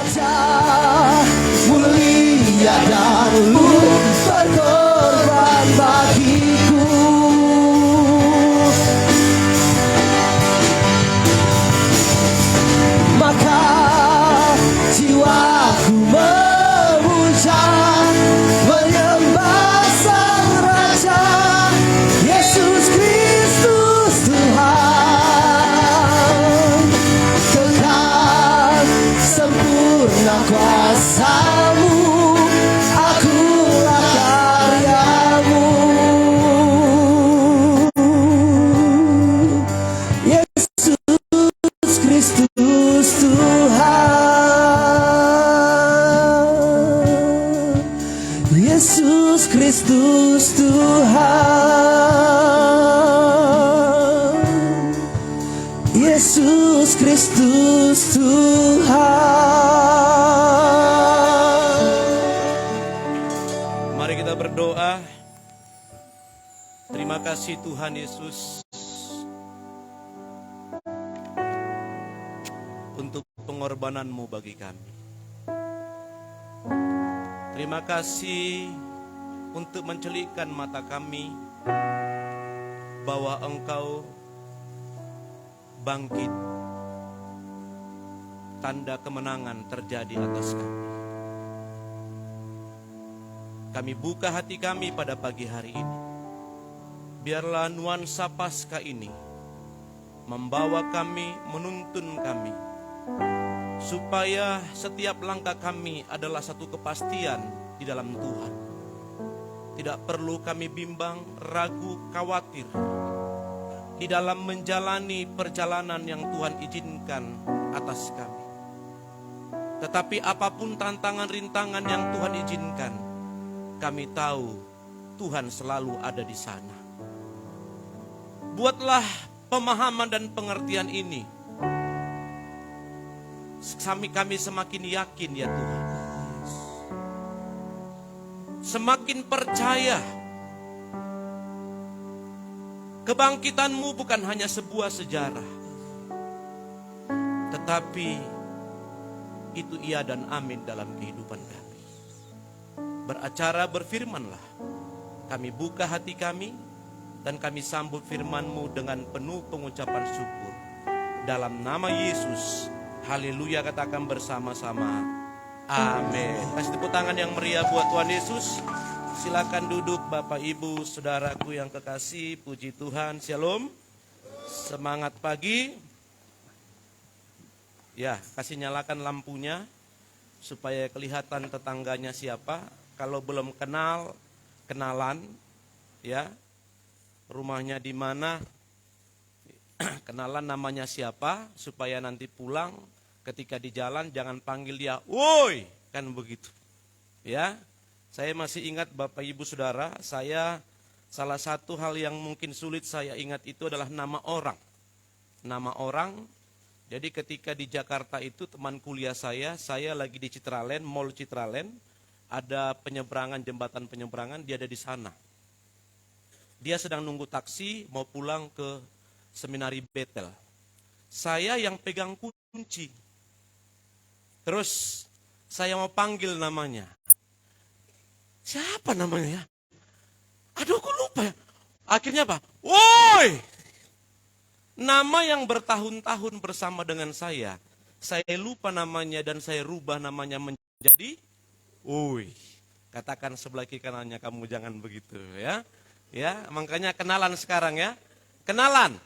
Raja mulia dan berkorban bagiku. Maka jiwaku memuja, menyembah Sang Raja, Yesus Kristus Tuhan. Kekal sempurna kuasa-Mu, akulah karya-Mu. Yesus Kristus Tuhan. Yesus Kristus Tuhan. Yesus Kristus Tuhan. Mari kita berdoa. Terima kasih Tuhan Yesus untuk pengorbanan-Mu bagi kami. Terima kasih untuk mencelikkan mata kami bahwa Engkau bangkit. Tanda kemenangan terjadi atas kami. Kami buka hati kami pada pagi hari ini. Biarlah nuansa Paskah ini membawa kami, menuntun kami, supaya setiap langkah kami adalah satu kepastian di dalam Tuhan. Tidak perlu kami bimbang, ragu, khawatir di dalam menjalani perjalanan yang Tuhan izinkan atas kami. Tetapi apapun tantangan rintangan yang Tuhan izinkan, kami tahu Tuhan selalu ada di sana. Buatlah pemahaman dan pengertian ini. Kami semakin yakin ya Tuhan. Semakin percaya kebangkitan-Mu bukan hanya sebuah sejarah, tetapi itu iya dan amin dalam kehidupan kami. Beracara berfirmanlah, kami buka hati kami dan kami sambut firman-Mu dengan penuh pengucapan syukur. Dalam nama Yesus, haleluya, katakan bersama-sama, amin. Kasih tepuk tangan yang meriah buat Tuhan Yesus. Silakan duduk Bapak Ibu Saudaraku yang kekasih. Puji Tuhan, shalom. Semangat pagi. Ya, kasih nyalakan lampunya supaya kelihatan tetangganya siapa. Kalau belum kenal, kenalan ya. Rumahnya di mana? Kenalan namanya siapa supaya nanti pulang ketika di jalan jangan panggil dia, "Woi!" kan begitu. Ya. Saya masih ingat Bapak Ibu Saudara, saya salah satu hal yang mungkin sulit saya ingat itu adalah nama orang. Nama orang. Jadi ketika di Jakarta itu teman kuliah saya lagi di Citraland, Mall Citraland, ada penyeberangan, jembatan penyeberangan, dia ada di sana. Dia sedang nunggu taksi mau pulang ke Seminari Betel. Saya yang pegang kunci. Terus saya mau panggil namanya. Siapa namanya ya? Aduh, aku lupa ya. Akhirnya apa? Woi! Nama yang bertahun-tahun bersama dengan saya lupa namanya dan saya rubah namanya menjadi woi. Katakan sebelah kiri kanannya, kamu jangan begitu ya. Ya, makanya kenalan sekarang ya. Kenalan.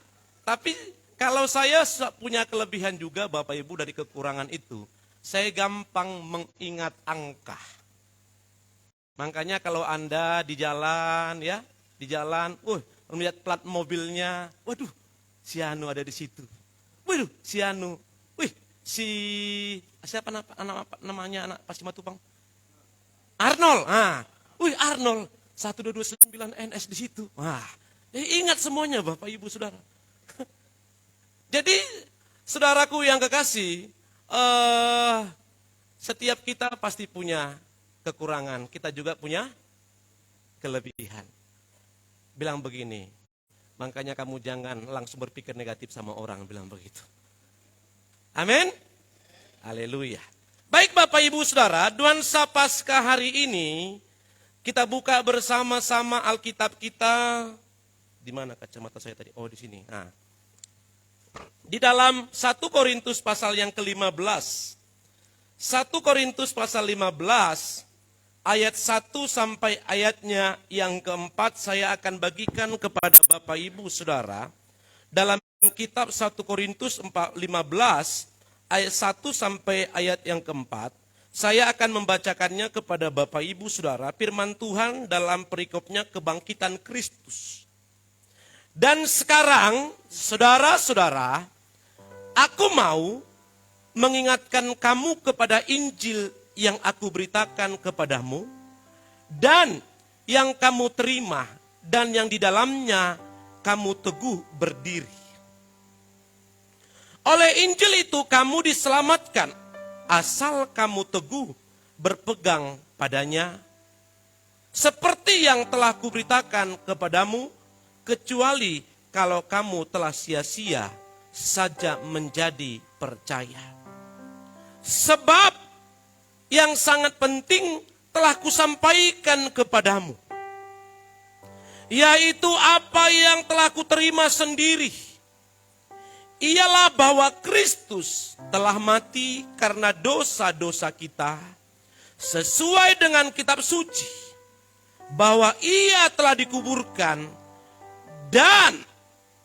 Tapi kalau saya punya kelebihan juga Bapak Ibu dari kekurangan itu, saya gampang mengingat angka. Makanya kalau Anda di jalan ya, melihat plat mobilnya, waduh, si Anu ada di situ. Waduh, si Anu. Wih, siapa namanya anak Pas Matupang? Arnold. Ah, wih Arnold 1229 NS di situ. Wah, ingat semuanya Bapak Ibu Saudara. Jadi saudaraku yang kekasih, setiap kita pasti punya kekurangan, kita juga punya kelebihan. Bilang begini, makanya kamu jangan langsung berpikir negatif sama orang, bilang begitu. Amin. Haleluya. Baik Bapak Ibu Saudara, nuansa Paskah hari ini kita buka bersama-sama Alkitab kita. Di mana kacamata saya tadi? Oh, di sini. Nah. Di dalam 1 Korintus pasal yang ke-15. 1 Korintus pasal 15 ayat 1 sampai ayatnya yang keempat saya akan bagikan kepada Bapak Ibu Saudara. Dalam kitab 1 Korintus 15 ayat 1 sampai ayat yang keempat, saya akan membacakannya kepada Bapak Ibu Saudara, firman Tuhan dalam perikopnya kebangkitan Kristus. Dan sekarang, saudara-saudara, aku mau mengingatkan kamu kepada Injil yang aku beritakan kepadamu, dan yang kamu terima, dan yang di dalamnya kamu teguh berdiri. Oleh Injil itu kamu diselamatkan, asal kamu teguh berpegang padanya. Seperti yang telah kuberitakan kepadamu, kecuali kalau kamu telah sia-sia saja menjadi percaya. Sebab yang sangat penting telah kusampaikan kepadamu, yaitu apa yang telah kuterima sendiri. Ialah bahwa Kristus telah mati karena dosa-dosa kita, sesuai dengan kitab suci, bahwa ia telah dikuburkan, dan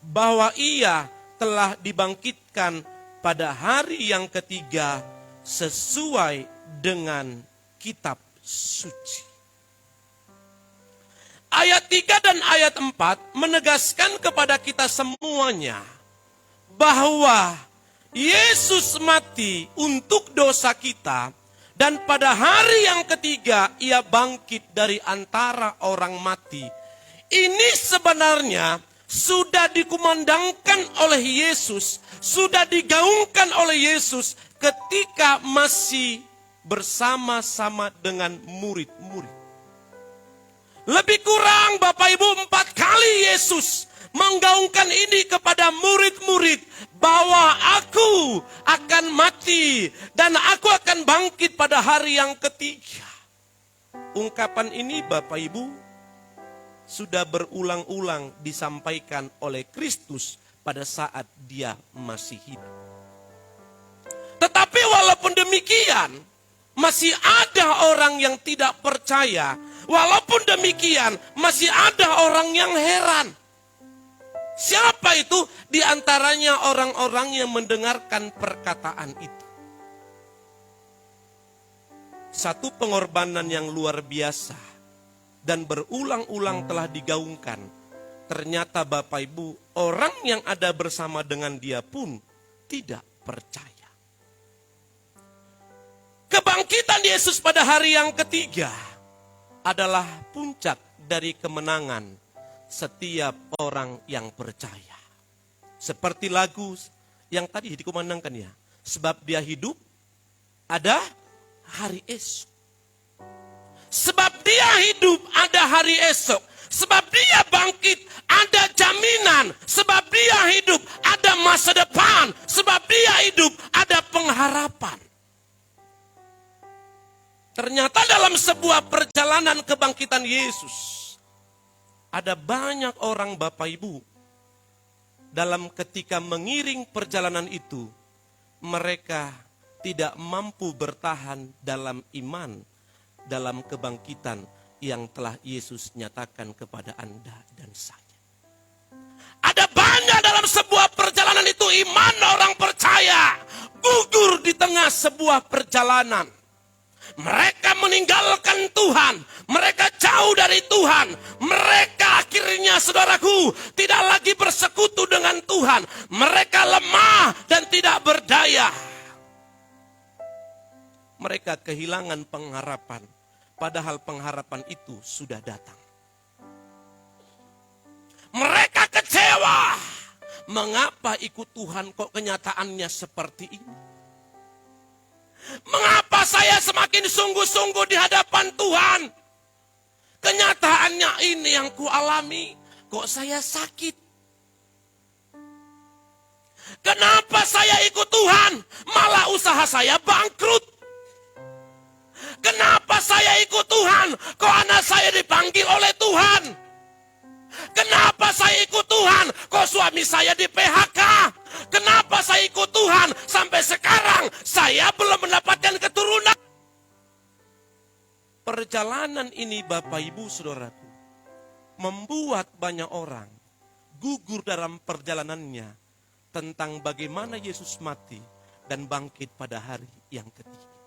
bahwa ia telah dibangkitkan pada hari yang ketiga, sesuai dengan kitab suci. Ayat 3 dan ayat 4 menegaskan kepada kita semuanya bahwa Yesus mati untuk dosa kita, dan pada hari yang ketiga ia bangkit dari antara orang mati. Ini sebenarnya sudah dikumandangkan oleh Yesus, sudah digaungkan oleh Yesus ketika masih bersama-sama dengan murid-murid. Lebih kurang Bapak Ibu 4 kali Yesus menggaungkan ini kepada murid-murid, bahwa aku akan mati dan aku akan bangkit pada hari yang ketiga. Ungkapan ini Bapak Ibu sudah berulang-ulang disampaikan oleh Kristus pada saat dia masih hidup. Tetapi walaupun demikian, masih ada orang yang tidak percaya. Walaupun demikian, masih ada orang yang heran. Siapa itu? Di antaranya orang-orang yang mendengarkan perkataan itu. Satu pengorbanan yang luar biasa dan berulang-ulang telah digaungkan. Ternyata Bapak Ibu, orang yang ada bersama dengan dia pun tidak percaya. Kebangkitan Yesus pada hari yang ketiga adalah puncak dari kemenangan setiap orang yang percaya. Seperti lagu yang tadi dikumandangkan ya. Sebab dia hidup, ada hari esok. Sebab dia hidup, ada hari esok. Sebab dia bangkit, ada jaminan. Sebab dia hidup, ada masa depan. Sebab dia hidup, ada pengharapan. Ternyata dalam sebuah perjalanan kebangkitan Yesus, ada banyak orang Bapak Ibu, dalam ketika mengiring perjalanan itu, mereka tidak mampu bertahan dalam iman, dalam kebangkitan yang telah Yesus nyatakan kepada Anda dan saya. Ada banyak dalam sebuah perjalanan itu iman orang percaya gugur di tengah sebuah perjalanan. Mereka meninggalkan Tuhan, mereka jauh dari Tuhan, mereka akhirnya saudaraku tidak lagi bersekutu dengan Tuhan, mereka lemah dan tidak berdaya. Mereka kehilangan pengharapan, padahal pengharapan itu sudah datang. Mereka kecewa, mengapa ikut Tuhan kok kenyataannya seperti ini? Mengapa saya semakin sungguh-sungguh di hadapan Tuhan? Kenyataannya ini yang kualami. Kok saya sakit? Kenapa saya ikut Tuhan? Malah usaha saya bangkrut. dipanggil oleh Tuhan. Kenapa saya ikut Tuhan? Kok suami saya di PHK? Kenapa saya ikut Tuhan? Sampai sekarang saya belum mendapatkan keturunan. Perjalanan ini Bapak Ibu Saudaraku, membuat banyak orang gugur dalam perjalanannya tentang bagaimana Yesus mati dan bangkit pada hari yang ketiga.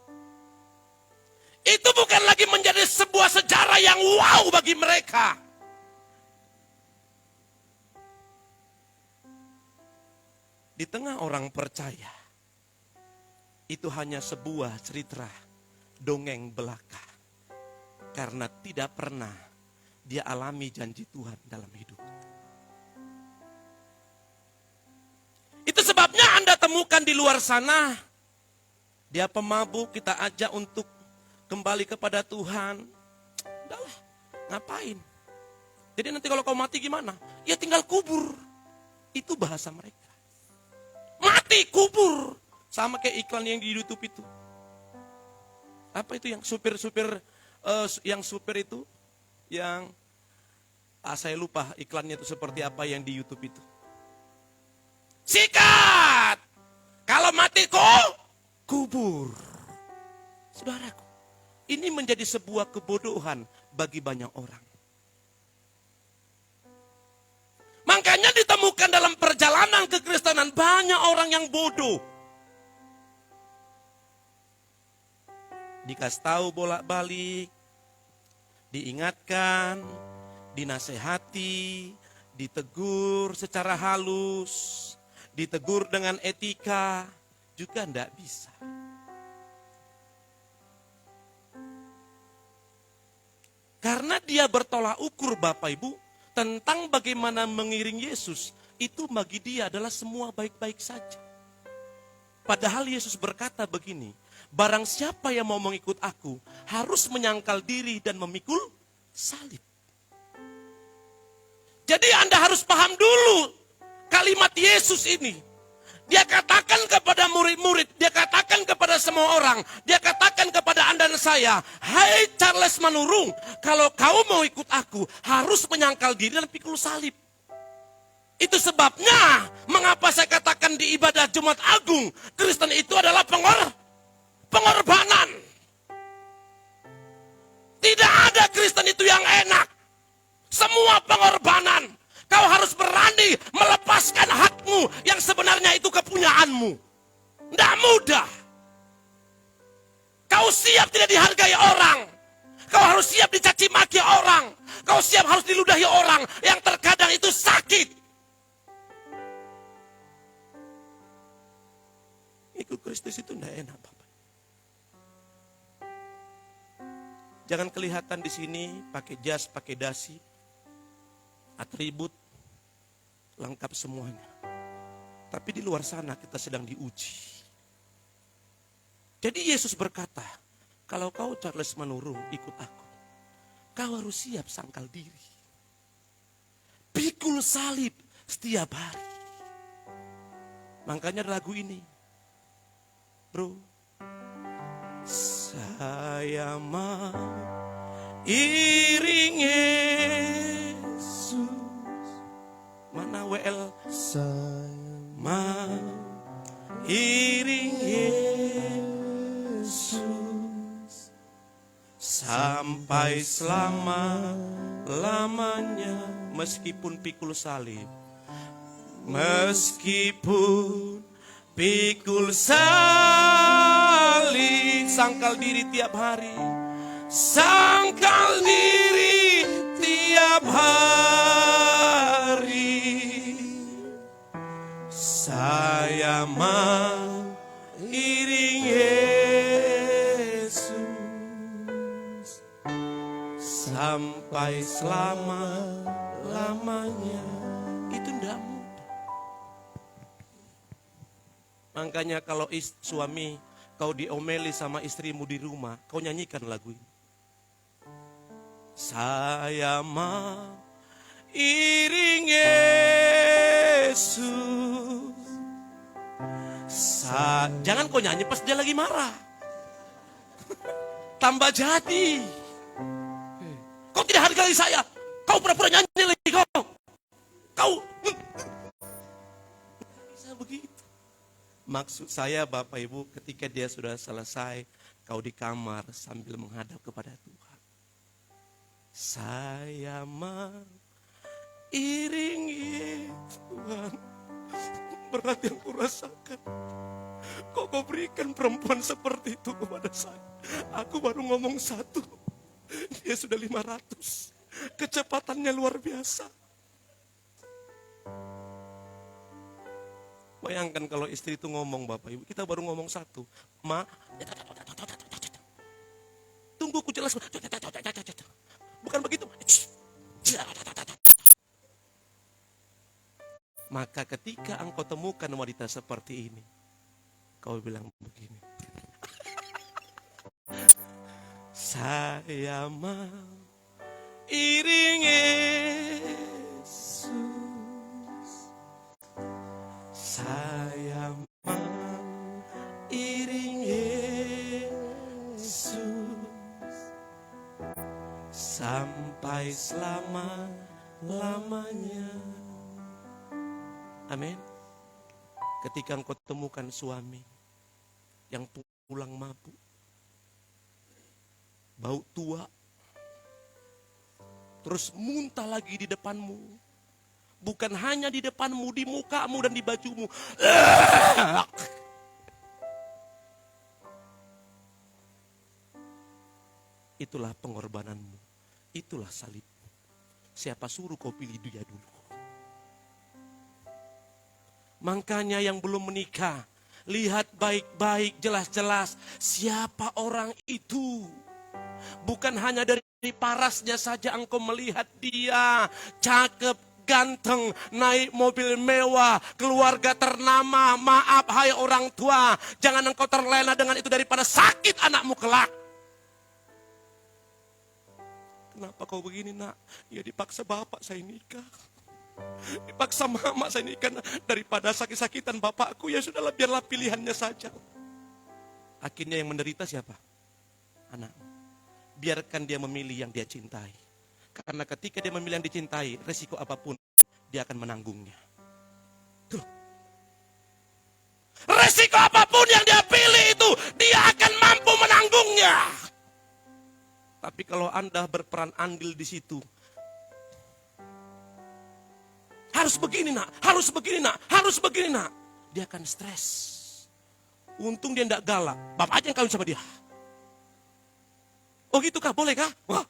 Itu bukan lagi menjadi sebuah sejarah yang wow bagi mereka. Di tengah orang percaya, itu hanya sebuah cerita dongeng belaka. Karena tidak pernah dia alami janji Tuhan dalam hidup. Itu sebabnya Anda temukan di luar sana, dia pemabuk, kita ajak untuk kembali kepada Tuhan. Udahlah, ngapain? Jadi nanti kalau kau mati gimana? Ya tinggal kubur. Itu bahasa mereka. Mati, kubur. Sama kayak iklan yang di YouTube itu. Apa itu yang supir-supir, yang supir itu? Yang, saya lupa iklannya itu seperti apa yang di YouTube itu. Sikat! Kalau mati kubur. Saudaraku, ini menjadi sebuah kebodohan bagi banyak orang. Makanya ditemukan dalam perjalanan kekristenan banyak orang yang bodoh. Dikasih tahu bolak-balik, diingatkan, dinasehati, ditegur secara halus, ditegur dengan etika, juga tidak bisa. Karena dia bertolak ukur Bapak Ibu, tentang bagaimana mengiring Yesus, itu bagi dia adalah semua baik-baik saja. Padahal Yesus berkata begini, barang siapa yang mau mengikut aku, harus menyangkal diri dan memikul salib. Jadi Anda harus paham dulu kalimat Yesus ini. Dia katakan kepada murid-murid, dia katakan kepada semua orang, dia katakan kepada Anda dan saya, hai Charles Manurung, kalau kau mau ikut aku, harus menyangkal diri dan pikul salib. Itu sebabnya, mengapa saya katakan di ibadah Jumat Agung, Kristen itu adalah pengorbanan. Tidak ada Kristen itu yang enak. Semua pengorbanan. Kau harus berani melepaskan hakmu yang sebenarnya itu kepunyaanmu. Tidak mudah. Kau siap tidak dihargai orang. Kau harus siap dicaci maki orang. Kau siap harus diludahi orang yang terkadang itu sakit. Ikut Kristus itu tidak enak, Bapak. Jangan kelihatan di sini pakai jas, pakai dasi, atribut lengkap semuanya. Tapi di luar sana kita sedang diuji. Jadi Yesus berkata, kalau kau Charles Manurung ikut aku, kau harus siap sangkal diri. Pikul salib setiap hari. Makanya lagu ini, bro. Saya mau iring Yesus. Mana WL? Saya Mau iring Yesus sampai selama-lamanya. Meskipun pikul salib, meskipun pikul salib, sangkal diri tiap hari, sangkal diri tiap hari. Saya mau iring Yesus sampai selama-lamanya. Itu tidak mudah. Makanya kalau suami kau diomeli sama istrimu di rumah, kau nyanyikan lagu ini. Saya mau iring Yesus. Jangan kau nyanyi pas dia lagi marah. Tambah jadi. Kau tidak hargai saya. Kau pura-pura nyanyi lagi kau. Kau bisa begitu. Maksud saya Bapak Ibu, ketika dia sudah selesai, kau di kamar sambil menghadap kepada Tuhan. Saya mau iringi Tuhan. Berat yang kurasakan. Kok kau berikan perempuan seperti itu kepada saya? Aku baru ngomong 1. Dia sudah 500. Kecepatannya luar biasa. Bayangkan kalau istri itu ngomong Bapak Ibu. Kita baru ngomong 1. Ma, tunggu ku jelas. Bukan begitu. Maka ketika engkau temukan wanita seperti ini, kau bilang begini. Saya mau iringi Yesus. Saya mau iringi Yesus sampai selama-lamanya. Amin. Ketika engkau temukan suami yang pulang mabuk, bau tua, terus muntah lagi di depanmu. Bukan hanya di depanmu, di mukamu dan di bajumu. Itulah pengorbananmu. Itulah salibmu. Siapa suruh kau pilih dia dulu? Makanya yang belum menikah, lihat baik-baik, jelas-jelas siapa orang itu. Bukan hanya dari parasnya saja engkau melihat dia cakep, ganteng, naik mobil mewah, keluarga ternama. Maaf hai orang tua, jangan engkau terlena dengan itu daripada sakit anakmu kelak. Kenapa kau begini nak? Ya dipaksa bapak saya nikah. Dipaksa mama saya nikah. Daripada sakit-sakitan bapakku, ya sudahlah biarlah pilihannya saja. Akhirnya yang menderita siapa? Anak. Biarkan dia memilih yang dia cintai. Karena ketika dia memilih yang dicintai, resiko apapun dia akan menanggungnya. Tuh. Resiko apapun yang dia pilih itu, dia akan mampu menanggungnya. Tapi kalau Anda berperan andil di situ, harus begini nak, harus begini nak, harus begini nak, dia akan stres. Untung dia tidak galak, bapak aja yang kawin sama dia. Oh gitu kah, boleh kah? Wah.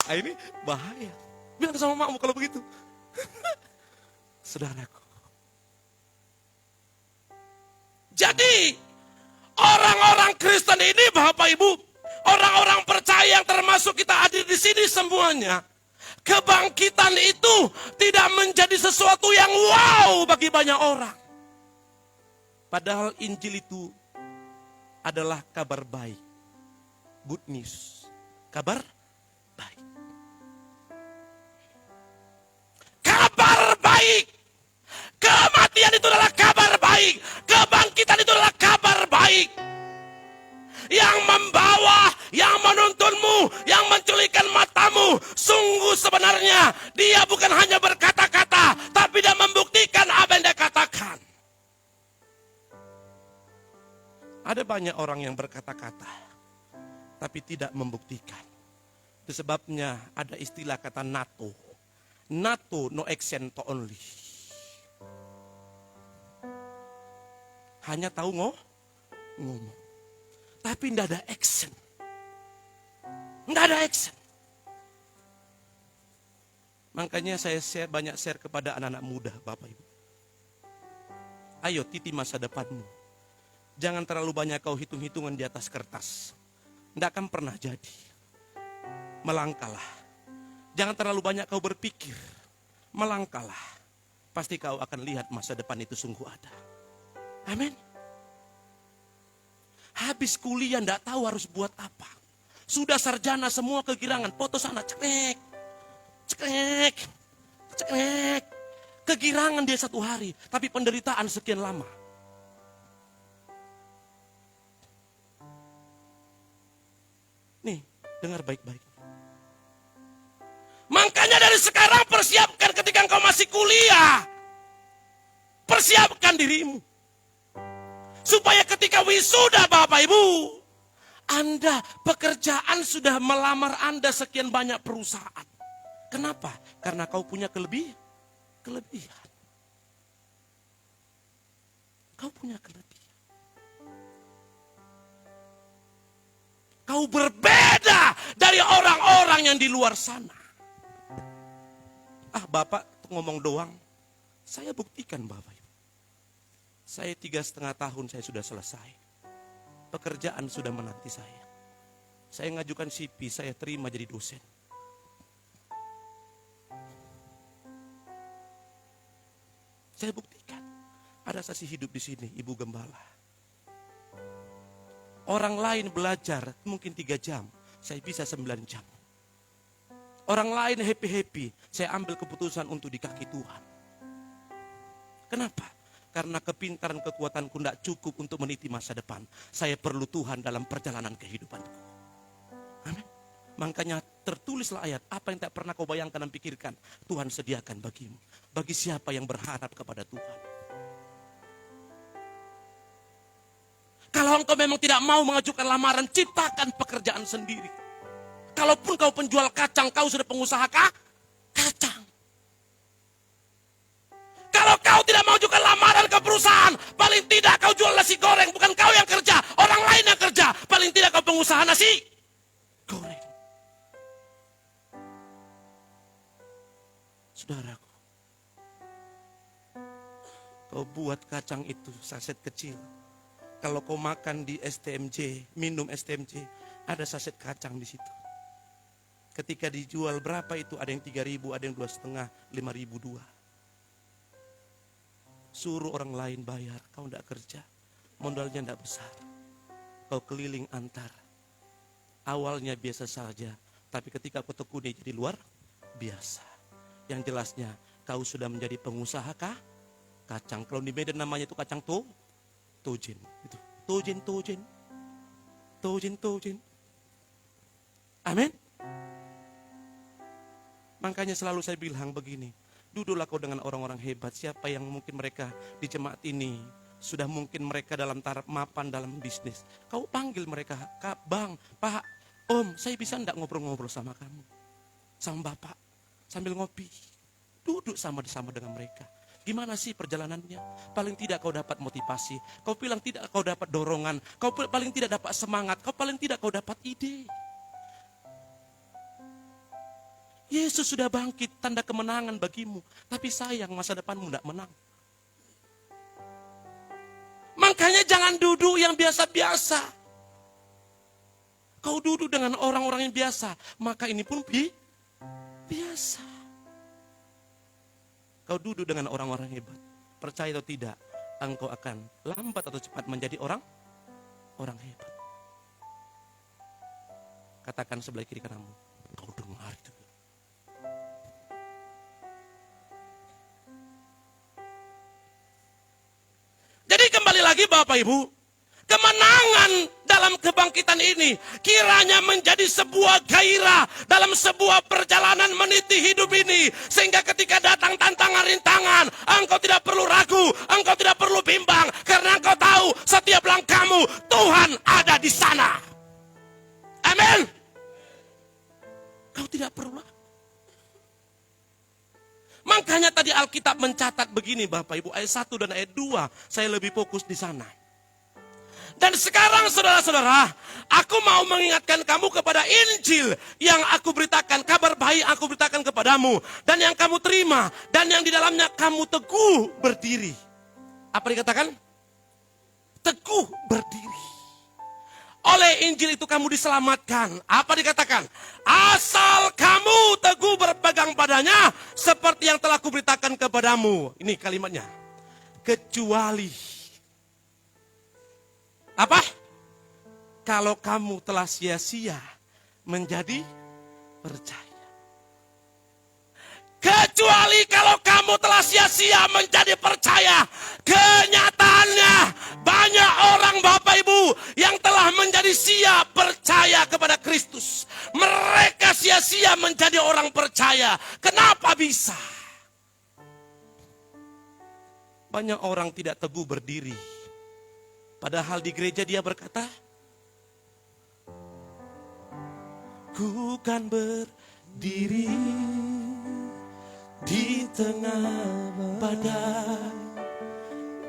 Nah, ini bahaya. Bilang sama makmu kalau begitu. Saudaraku. Jadi orang-orang Kristen ini Bapak Ibu, orang-orang percaya yang termasuk kita hadir di sini semuanya, kebangkitan itu tidak menjadi sesuatu yang wow bagi banyak orang. Padahal Injil itu adalah kabar baik. Good news. Kabar baik. Kabar baik. Kematian itu adalah kabar baik. Kebangkitan itu adalah kabar baik. Yang membawa, yang menuntunmu, yang menculikkan matamu. Sungguh sebenarnya dia bukan hanya berkata-kata, tapi dia membuktikan apa yang dia katakan. Ada banyak orang yang berkata-kata, tapi tidak membuktikan. Itu sebabnya ada istilah kata NATO. NATO, no action to only. Hanya tahu ngomong. Tapi tidak ada action. Tidak ada action. Makanya saya banyak share kepada anak-anak muda, Bapak Ibu. Ayo titi masa depanmu. Jangan terlalu banyak kau hitung-hitungan di atas kertas. Tidak akan pernah jadi. Melangkahlah. Jangan terlalu banyak kau berpikir. Melangkahlah. Pasti kau akan lihat masa depan itu sungguh ada. Amin. Habis kuliah tidak tahu harus buat apa. Sudah sarjana semua kegirangan. Foto sana cekrek. Cekrek. Cekrek. Kegirangan dia 1 hari. Tapi penderitaan sekian lama. Nih, dengar baik-baik. Makanya dari sekarang persiapkan ketika engkau masih kuliah. Persiapkan dirimu. Supaya ketika wisuda Bapak Ibu, Anda pekerjaan sudah melamar Anda sekian banyak perusahaan. Kenapa? Karena kau punya kelebihan. Kau punya kelebihan. Kau berbeda dari orang-orang yang di luar sana. Bapak ngomong doang. Saya buktikan Bapak Ibu. Saya 3,5 tahun saya sudah selesai. Pekerjaan sudah menanti saya. Saya ngajukan CV, saya terima jadi dosen. Saya buktikan. Ada saksi hidup di sini, Ibu Gembala. Orang lain belajar mungkin 3 jam, saya bisa 9 jam. Orang lain happy-happy, saya ambil keputusan untuk di kaki Tuhan. Kenapa? Karena kepintaran kekuatanku tidak cukup untuk meniti masa depan. Saya perlu Tuhan dalam perjalanan kehidupanku. Amin. Makanya tertulislah ayat, apa yang tak pernah kau bayangkan dan pikirkan, Tuhan sediakan bagimu. Bagi siapa yang berharap kepada Tuhan. Kalau engkau memang tidak mau mengajukan lamaran, ciptakan pekerjaan sendiri. Kalaupun kau penjual kacang, kau sudah pengusaha kacang. Kalau kau tidak mau mengajukan lamaran ke perusahaan, paling tidak kau jual nasi goreng, bukan kau yang kerja, orang lain yang kerja. Paling tidak kau pengusaha nasi goreng. Saudaraku, kau buat kacang itu saset kecil. Kalau kau makan di STMJ, minum STMJ, ada saset kacang di situ. Ketika dijual berapa itu? Ada yang 3.000, ada yang 2,5, 5.000 2. Suruh orang lain bayar, kau tidak kerja. Modalnya tidak besar. Kau keliling antar. Awalnya biasa saja, tapi ketika kau tekuni jadi luar biasa. Yang jelasnya, kau sudah menjadi pengusaha kacang. Kalau di Medan namanya itu kacang tojin. Itu. Tojin. Amin. Makanya selalu saya bilang begini, duduklah kau dengan orang-orang hebat. Siapa yang mungkin mereka di jemaat ini, sudah mungkin mereka dalam taraf mapan dalam bisnis. Kau panggil mereka, Kak, Bang, Pak, Om, saya bisa enggak ngobrol-ngobrol sama kamu? Sama Bapak, sambil ngopi. Duduk sama-sama dengan mereka. Gimana sih perjalanannya? Paling tidak kau dapat motivasi. Kau bilang tidak kau dapat dorongan. Kau paling tidak dapat semangat. Kau paling tidak kau dapat ide. Yesus sudah bangkit, tanda kemenangan bagimu. Tapi sayang masa depanmu tidak menang. Makanya jangan duduk yang biasa-biasa. Kau duduk dengan orang-orang yang biasa, maka ini pun biasa. Kau duduk dengan orang-orang hebat. Percaya atau tidak, engkau akan lambat atau cepat menjadi orang hebat. Katakan sebelah kiri kananmu, kau dengar itu. Jadi kembali lagi Bapak Ibu, kemenangan dalam kebangkitan ini kiranya menjadi sebuah gairah dalam sebuah perjalanan meniti hidup ini. Sehingga ketika datang tantangan-rintangan, engkau tidak perlu ragu, engkau tidak perlu bimbang. Karena engkau tahu setiap langkahmu Tuhan ada di sana. Amin. Kau tidak perlu ragu. Makanya tadi Alkitab mencatat begini Bapak Ibu, ayat 1 dan ayat 2, saya lebih fokus di sana. Dan sekarang saudara-saudara, aku mau mengingatkan kamu kepada Injil yang aku beritakan, kabar baik aku beritakan kepadamu. Dan yang kamu terima, dan yang di dalamnya kamu teguh berdiri. Apa dikatakan? Teguh berdiri. Oleh Injil itu kamu diselamatkan. Apa dikatakan? Asal kamu teguh berpegang padanya seperti yang telah kuberitakan kepadamu. Ini kalimatnya. Kecuali. Apa? Kalau kamu telah sia-sia menjadi percaya. Kecuali kalau kamu telah sia-sia menjadi percaya. Kenyataannya banyak orang Bapak Ibu yang telah menjadi menjadi sia percaya kepada Kristus. Mereka sia-sia menjadi orang percaya. Kenapa bisa? Banyak orang tidak teguh berdiri. Padahal di gereja dia berkata, ku kan berdiri di tengah badai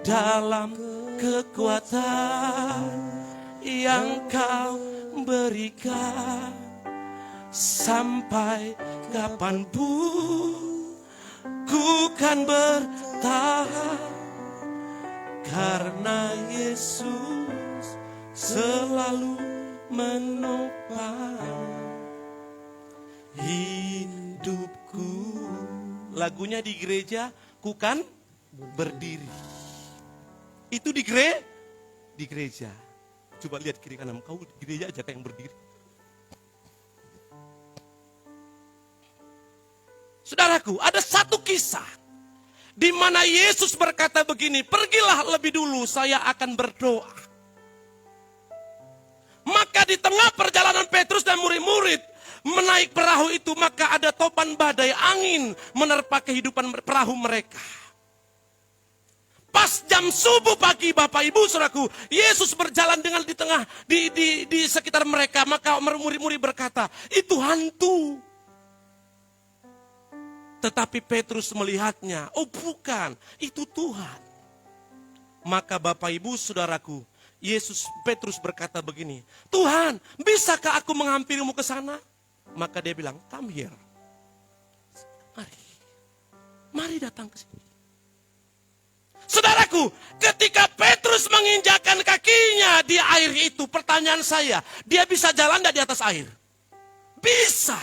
dalam kekuatan yang kau berikan. Sampai kapanpun ku kan bertahan, karena Yesus selalu menopang hidupku. Lagunya di gereja, ku kan berdiri. Itu di gereja. Coba lihat kiri kanan, kau di gereja aja kayak yang berdiri. Saudaraku, ada satu kisah di mana Yesus berkata begini, pergilah lebih dulu, saya akan berdoa. Maka di tengah perjalanan Petrus dan murid-murid menaik perahu itu, maka ada topan badai angin menerpa kehidupan perahu mereka. Pas jam subuh pagi, Bapak Ibu Saudaraku, Yesus berjalan dengan di tengah di sekitar mereka, maka murid-murid berkata, itu hantu. Tetapi Petrus melihatnya, oh bukan, itu Tuhan. Maka Bapak Ibu Saudaraku, Petrus berkata begini, Tuhan, bisakah aku menghampirimu ke sana? Maka dia bilang, come here. Mari datang ke sini. Saudaraku, ketika Petrus menginjakkan kakinya di air itu, pertanyaan saya, dia bisa jalan tidak di atas air? Bisa.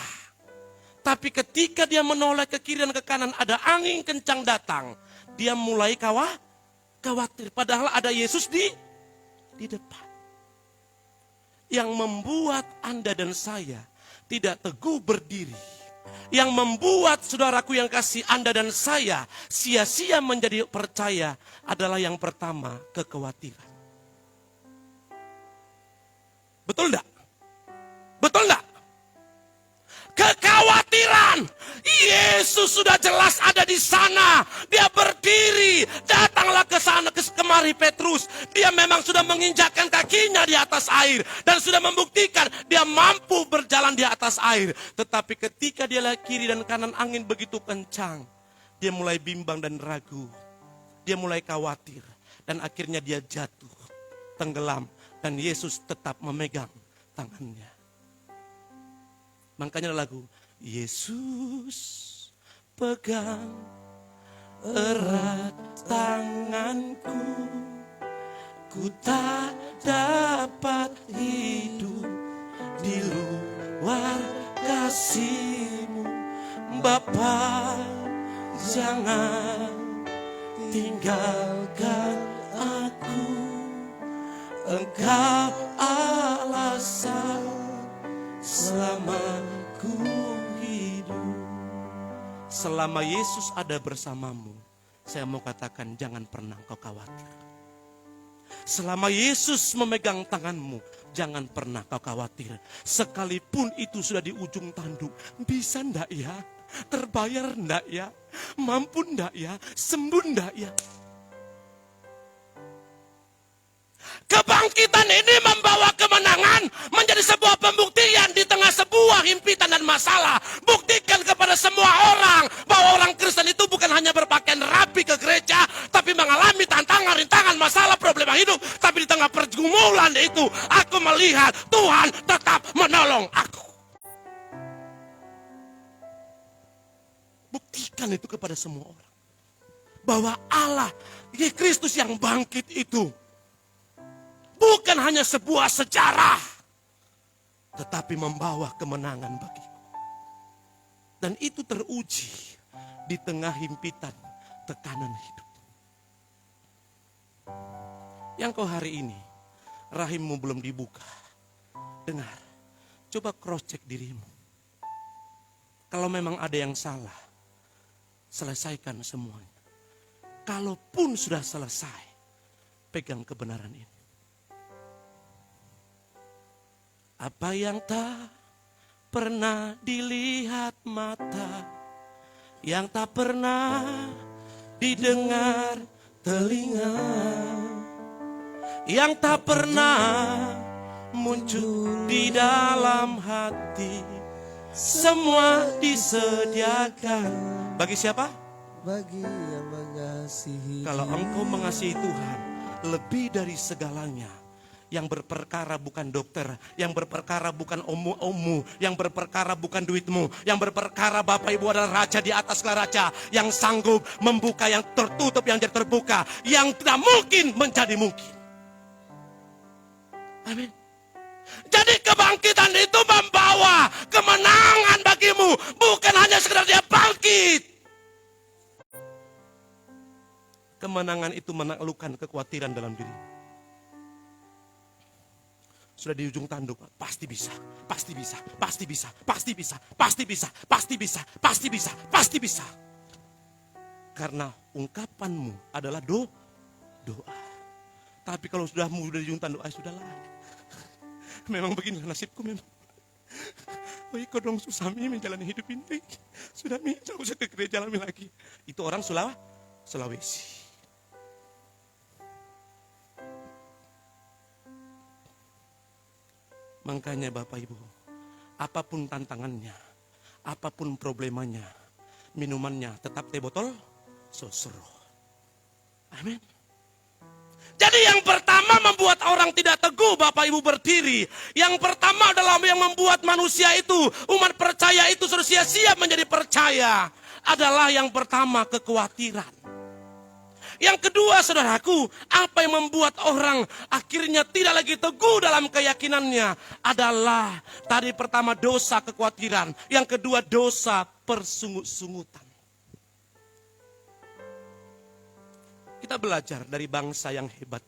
Tapi ketika dia menoleh ke kiri dan ke kanan, ada angin kencang datang. Dia mulai khawatir. Padahal ada Yesus di depan. Yang membuat Anda dan saya tidak teguh berdiri. Yang membuat saudaraku yang kasih Anda dan saya sia-sia menjadi percaya adalah yang pertama, kekhawatiran. Betul enggak? Betul enggak? Kekhawatiran. Yesus sudah jelas ada di sana. Dia berdiri. Datanglah ke sana, kemari Petrus. Dia memang sudah menginjakkan kakinya di atas air. Dan sudah membuktikan dia mampu berjalan di atas air. Tetapi ketika dia lihat kiri dan kanan angin begitu kencang, dia mulai bimbang dan ragu. Dia mulai khawatir. Dan akhirnya dia jatuh, tenggelam. Dan Yesus tetap memegang tangannya. Makanya lagu, Yesus pegang erat tanganku, ku tak dapat hidup di luar kasih-Mu. Bapa, jangan tinggalkan aku, Engkau alasan selama ku hidup. Selama Yesus ada bersamamu, saya mau katakan jangan pernah kau khawatir. Selama Yesus memegang tanganmu, jangan pernah kau khawatir. Sekalipun itu sudah di ujung tanduk, bisa ndak ya? Terbayar ndak ya? Mampu ndak ya? Sembuh ndak ya? Kebangkitan ini membawa kemenangan, menjadi sebuah pembuktian di tengah sebuah himpitan dan masalah. Buktikan kepada semua orang bahwa orang Kristen itu bukan hanya berpakaian rapi ke gereja, tapi mengalami tantangan, rintangan, masalah, problema hidup. Tapi di tengah pergumulan itu, aku melihat Tuhan tetap menolong aku. Buktikan itu kepada semua orang. Bahwa Allah, Kristus yang bangkit itu, bukan hanya sebuah sejarah, tetapi membawa kemenangan bagiku. Dan itu teruji di tengah himpitan tekanan hidup. Yang kau hari ini, rahimmu belum dibuka. Dengar, coba cross check dirimu. Kalau memang ada yang salah, selesaikan semuanya. Kalaupun sudah selesai, pegang kebenaran ini. Apa yang tak pernah dilihat mata, yang tak pernah didengar telinga, yang tak pernah muncul di dalam hati, semua disediakan. Bagi siapa? Bagi yang mengasihi. Kalau engkau mengasihi Tuhan lebih dari segalanya, yang berperkara bukan dokter, yang berperkara bukan omu-omu, yang berperkara bukan duitmu, yang berperkara Bapak Ibu adalah raja di atas segala raja, yang sanggup membuka yang tertutup yang jadi terbuka, yang tidak mungkin menjadi mungkin. Amin. Jadi kebangkitan itu membawa kemenangan bagimu, bukan hanya sekedar dia bangkit. Kemenangan itu menaklukkan kekhawatiran dalam diri. Sudah di ujung tanduk, pasti bisa, pasti bisa, pasti bisa, pasti bisa, pasti bisa, pasti bisa, pasti bisa, pasti bisa. Karena ungkapanmu adalah doa. Tapi kalau sudah di ujung tanduk, sudahlah. Memang beginilah nasibku memang. Oh, kok dong susah menjalani hidup ini. Sudah jangan usah ke gereja lagi. Itu orang Sulawesi. Makanya Bapak Ibu, apapun tantangannya, apapun problemanya, minumannya tetap teh botol sosro. Amin. Jadi yang pertama membuat orang tidak teguh Bapak Ibu berdiri. Yang pertama adalah yang membuat manusia itu, umat percaya itu sudah sia-sia menjadi percaya. Adalah yang pertama kekhawatiran. Yang kedua saudaraku, apa yang membuat orang akhirnya tidak lagi teguh dalam keyakinannya adalah tadi pertama dosa kekhawatiran, yang kedua dosa persungut-sungutan. Kita belajar dari bangsa yang hebat,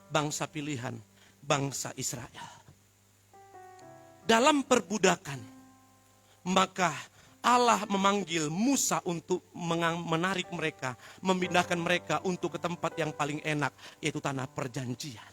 bangsa pilihan, bangsa Israel. Dalam perbudakan, maka Allah memanggil Musa untuk menarik mereka, memindahkan mereka untuk ke tempat yang paling enak, yaitu tanah perjanjian.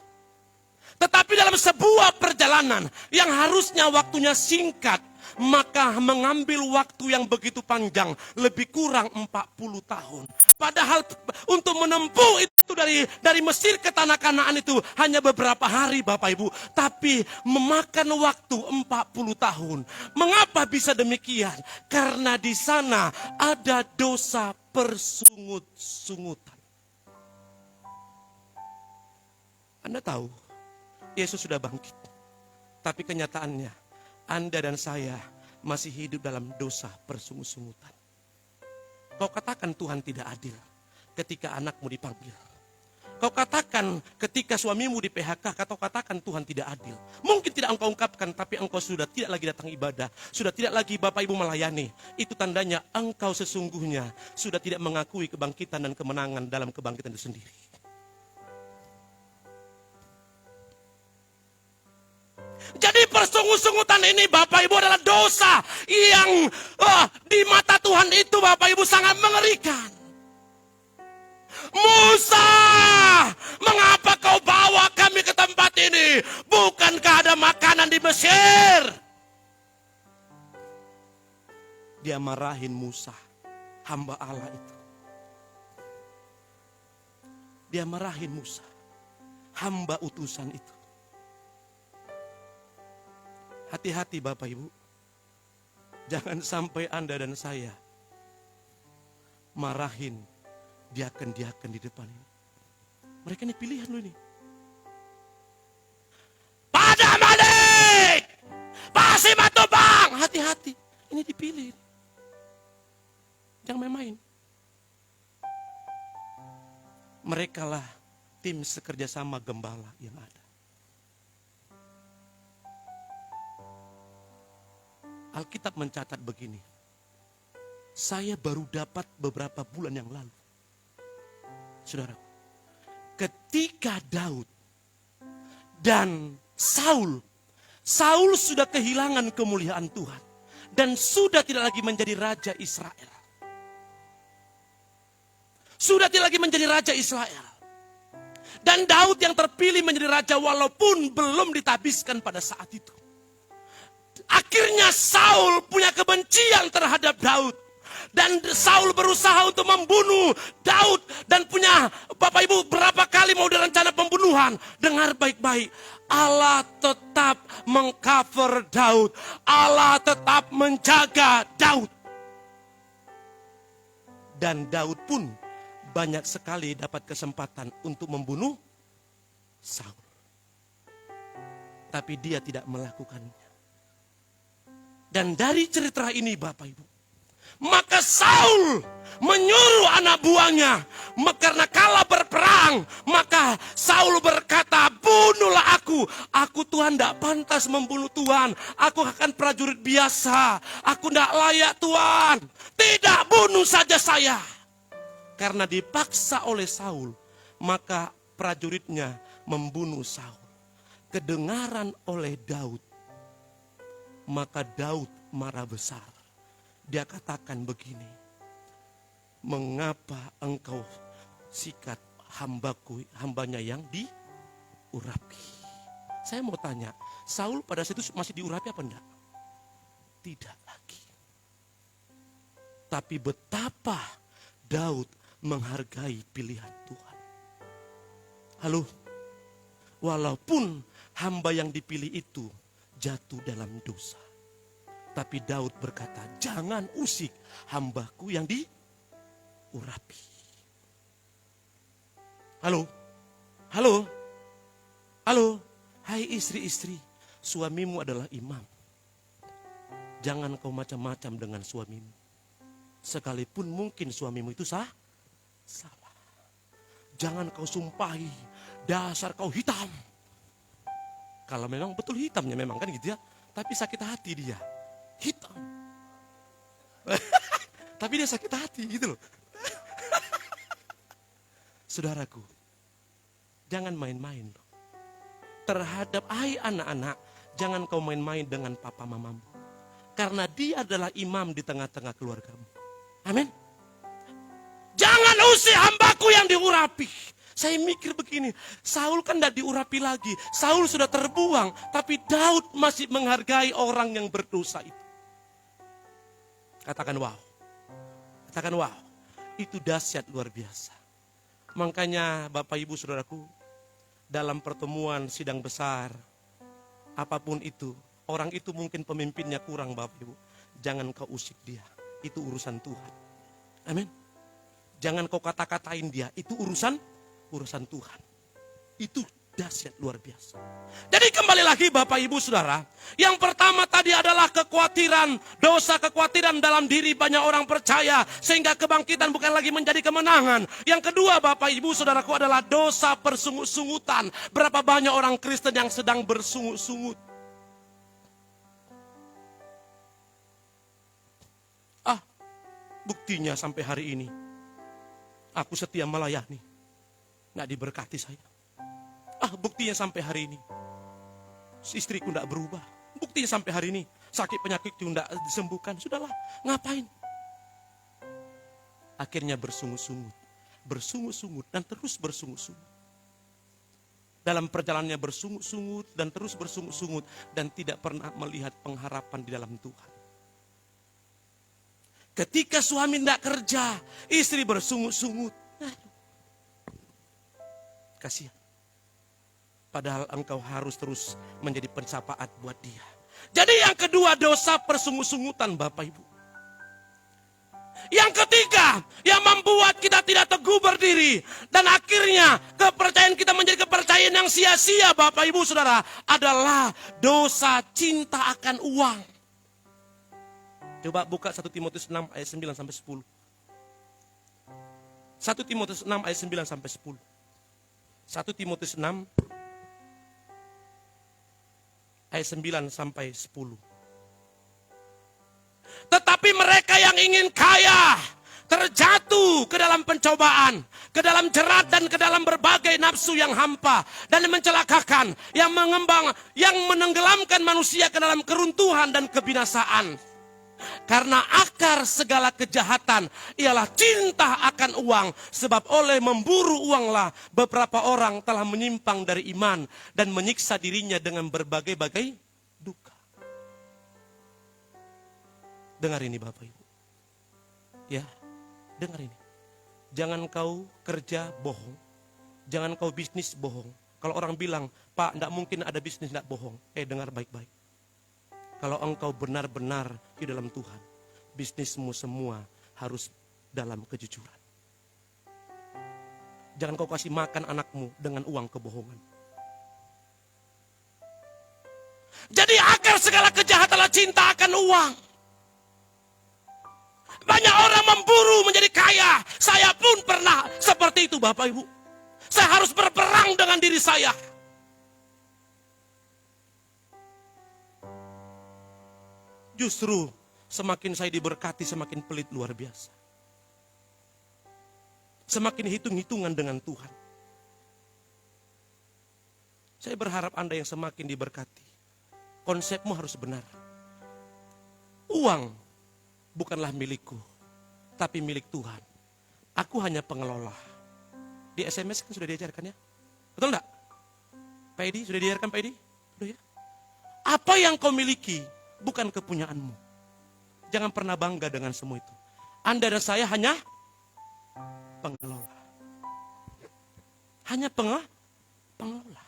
Tetapi dalam sebuah perjalanan yang harusnya waktunya singkat, maka mengambil waktu yang begitu panjang, lebih kurang 40 tahun. Padahal untuk menempuh itu dari Mesir ke tanah Kanaan itu hanya beberapa hari Bapak Ibu. Tapi memakan waktu 40 tahun. Mengapa bisa demikian? Karena di sana ada dosa persungut-sungutan. Anda tahu, Yesus sudah bangkit. Tapi kenyataannya, Anda dan saya masih hidup dalam dosa persungut-sungutan. Kau katakan Tuhan tidak adil ketika anakmu dipanggil. Kau katakan ketika suamimu di PHK, kau katakan Tuhan tidak adil. Mungkin tidak engkau ungkapkan, tapi engkau sudah tidak lagi datang ibadah. Sudah tidak lagi Bapak Ibu melayani. Itu tandanya engkau sesungguhnya sudah tidak mengakui kebangkitan dan kemenangan dalam kebangkitan itu sendiri. Jadi persungut-sungutan ini Bapak Ibu adalah dosa yang di mata Tuhan itu Bapak Ibu sangat mengerikan. Musa, mengapa kau bawa kami ke tempat ini? Bukankah ada makanan di Mesir? Dia marahin Musa, hamba Allah itu. Dia marahin Musa, hamba utusan itu. Hati-hati Bapak Ibu. Jangan sampai Anda dan saya marahin diaken-diaken di depan ini. Mereka ini pilihan loh ini. Pada Malik! Pasi Matubang! Hati-hati. Ini dipilih. Jangan main-main. Merekalah tim sekerjasama gembala yang ada. Alkitab mencatat begini. Saya baru dapat beberapa bulan yang lalu. Saudara, ketika Daud dan Saul sudah kehilangan kemuliaan Tuhan. Dan sudah tidak lagi menjadi raja Israel. Sudah tidak lagi menjadi raja Israel. Dan Daud yang terpilih menjadi raja walaupun belum ditabiskan pada saat itu. Akhirnya Saul punya kebencian terhadap Daud. Dan Saul berusaha untuk membunuh Daud. Dan punya, Bapak Ibu, berapa kali mau direncana pembunuhan. Dengar baik-baik. Allah tetap mengcover Daud. Allah tetap menjaga Daud. Dan Daud pun banyak sekali dapat kesempatan untuk membunuh Saul. Tapi dia tidak melakukannya. Dan dari cerita ini Bapak Ibu, maka Saul menyuruh anak buahnya, karena kalah berperang, maka Saul berkata, bunuhlah aku. Aku Tuhan tidak pantas membunuh Tuhan. Aku akan prajurit biasa. Aku tidak layak Tuhan. Tidak, bunuh saja saya. Karena dipaksa oleh Saul, maka prajuritnya membunuh Saul. Kedengaran oleh Daud, maka Daud marah besar. Dia katakan begini, mengapa engkau sikat hambanya yang diurapi? Saya mau tanya, Saul pada saat itu masih diurapi apa enggak? Tidak lagi. Tapi betapa Daud menghargai pilihan Tuhan. Halo, walaupun hamba yang dipilih itu jatuh dalam dosa, tapi Daud berkata, jangan usik hambaku yang diurapi. Halo, halo, halo, hai istri-istri, suamimu adalah imam. Jangan kau macam-macam dengan suamimu. Sekalipun mungkin suamimu itu salah. Jangan kau sumpahi, dasar kau hitam. Kalau memang betul hitamnya memang kan gitu ya. Tapi sakit hati dia. Hitam. Tapi dia sakit hati gitu loh. Saudaraku, jangan main-main loh. Terhadap anak-anak, jangan kau main-main dengan papa mamamu. Karena dia adalah imam di tengah-tengah keluargamu. Amin. Jangan usir hambaku yang diurapi. Saya mikir begini, Saul kan tidak diurapi lagi. Saul sudah terbuang, tapi Daud masih menghargai orang yang berdosa itu. Katakan wow. Katakan wow. Itu dahsyat luar biasa. Makanya Bapak Ibu Saudaraku, dalam pertemuan sidang besar, apapun itu, orang itu mungkin pemimpinnya kurang Bapak Ibu. Jangan kau usik dia, itu urusan Tuhan. Amin. Jangan kau kata-katain dia, itu urusan Tuhan. Itu dahsyat luar biasa. Jadi kembali lagi Bapak Ibu Saudara. Yang pertama tadi adalah kekhawatiran, dosa kekhawatiran dalam diri banyak orang percaya. Sehingga kebangkitan bukan lagi menjadi kemenangan. Yang kedua Bapak Ibu Saudaraku adalah dosa persungut-sungutan. Berapa banyak orang Kristen yang sedang bersungut-sungut. Buktinya sampai hari ini aku setia melayani, nggak diberkati saya. Buktinya sampai hari ini istriku nggak berubah. Buktinya sampai hari ini sakit penyakit itu nggak disembuhkan. Sudahlah, ngapain? Akhirnya bersungut-sungut dan terus bersungut-sungut. Dalam perjalanannya bersungut-sungut dan terus bersungut-sungut dan tidak pernah melihat pengharapan di dalam Tuhan. Ketika suami tidak kerja, istri bersungut-sungut. Kasihan. Padahal engkau harus terus menjadi pensapaat buat dia. Jadi yang kedua dosa persungut-sungutan Bapak Ibu. Yang ketiga yang membuat kita tidak teguh berdiri. Dan akhirnya kepercayaan kita menjadi kepercayaan yang sia-sia Bapak Ibu Saudara. Adalah dosa cinta akan uang. Coba buka 1 Timotius 6 ayat 9 sampai 10. 1 Timotius 6 ayat 9 sampai 10. 1 Timotius 6 ayat 9 sampai 10. Tetapi mereka yang ingin kaya terjatuh ke dalam pencobaan, ke dalam jerat dan ke dalam berbagai nafsu yang hampa dan mencelakakan, yang menenggelamkan manusia ke dalam keruntuhan dan kebinasaan. Karena akar segala kejahatan ialah cinta akan uang. Sebab oleh memburu uanglah beberapa orang telah menyimpang dari iman dan menyiksa dirinya dengan berbagai-bagai duka. Dengar ini Bapak Ibu. Ya, dengar ini. Jangan kau kerja bohong. Jangan kau bisnis bohong. Kalau orang bilang, Pak, tidak mungkin ada bisnis tidak bohong. Dengar baik-baik. Kalau engkau benar-benar di dalam Tuhan, bisnismu semua harus dalam kejujuran. Jangan kau kasih makan anakmu dengan uang kebohongan. Jadi akar segala kejahatan adalah cinta akan uang. Banyak orang memburu menjadi kaya. Saya pun pernah seperti itu Bapak Ibu. Saya harus berperang dengan diri saya. Justru semakin saya diberkati, semakin pelit luar biasa. Semakin hitung-hitungan dengan Tuhan. Saya berharap Anda yang semakin diberkati, konsepmu harus benar. Uang bukanlah milikku, tapi milik Tuhan. Aku hanya pengelola. Di SMS kan sudah diajarkan ya? Betul enggak? Pak Edi, sudah diajarkan Pak Edi? Sudah ya? Apa yang kau miliki bukan kepunyaanmu. Jangan pernah bangga dengan semua itu. Anda dan saya hanya pengelola. Hanya pengelola.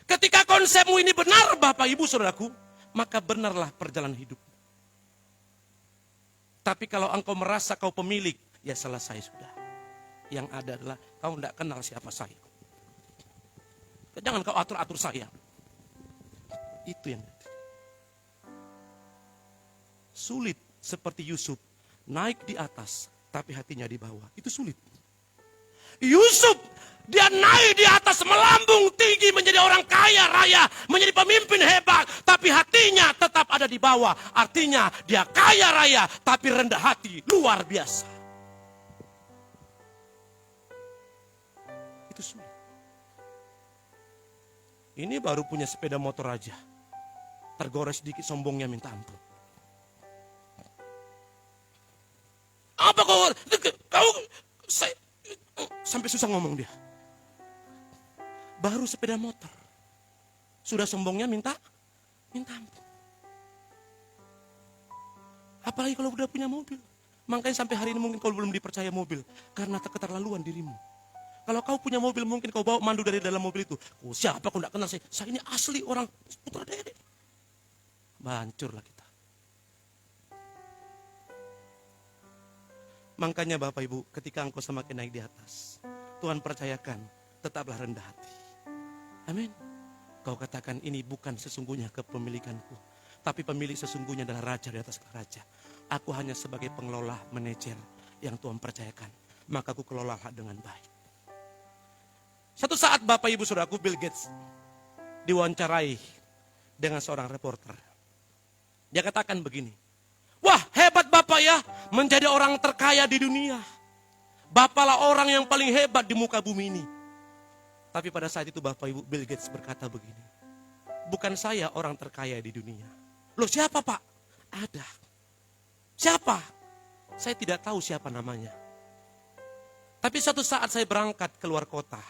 Ketika konsepmu ini benar Bapak Ibu Saudaraku, maka benarlah perjalanan hidup. Tapi kalau engkau merasa kau pemilik, ya selesai sudah. Yang ada adalah kau tidak kenal siapa saya. Jangan kau atur-atur saya. Itu yang sulit seperti Yusuf naik di atas tapi hatinya di bawah. Itu sulit. Yusuf dia naik di atas melambung tinggi menjadi orang kaya raya, menjadi pemimpin hebat, tapi hatinya tetap ada di bawah. Artinya dia kaya raya tapi rendah hati luar biasa. Itu sulit. Ini baru punya sepeda motor aja, tergores sedikit sombongnya minta ampun. Apa kau sampai susah ngomong dia. Baru sepeda motor, sudah sombongnya minta ampun. Apalagi kalau udah punya mobil. Makanya sampai hari ini mungkin kau belum dipercaya mobil, karena keterlaluan dirimu. Kalau kau punya mobil mungkin kau bawa mandu dari dalam mobil itu. Oh, siapa kau tidak kenal saya? Saya ini asli orang putra Dede. Hancurlah kita. Makanya Bapak Ibu, ketika engkau semakin naik di atas, Tuhan percayakan, tetaplah rendah hati. Amin. Kau katakan ini bukan sesungguhnya kepemilikanku, tapi pemilik sesungguhnya adalah raja di atas raja. Aku hanya sebagai pengelola, manajer yang Tuhan percayakan. Maka aku kelolalah dengan baik. Satu saat Bapak Ibu Saudaraku, Bill Gates diwawancarai dengan seorang reporter. Dia katakan begini, wah hebat Bapak ya, menjadi orang terkaya di dunia. Bapaklah orang yang paling hebat di muka bumi ini. Tapi pada saat itu Bapak Ibu, Bill Gates berkata begini, bukan saya orang terkaya di dunia. Loh siapa Pak? Ada. Siapa? Saya tidak tahu siapa namanya. Tapi suatu saat saya berangkat keluar kota.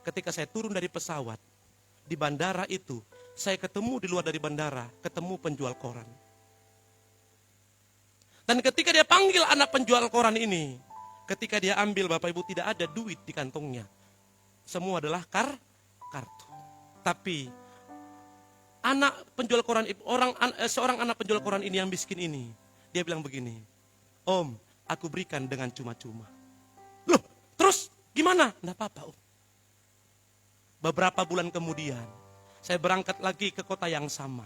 Ketika saya turun dari pesawat, di bandara itu, saya ketemu di luar dari bandara, ketemu penjual koran. Dan ketika dia panggil anak penjual koran ini, ketika dia ambil Bapak Ibu tidak ada duit di kantongnya. Semua adalah kartu. Tapi anak penjual koran, seorang anak penjual koran ini yang miskin ini, dia bilang begini, Om, aku berikan dengan cuma-cuma. Loh, terus gimana? Nggak apa-apa Om. Beberapa bulan kemudian, saya berangkat lagi ke kota yang sama.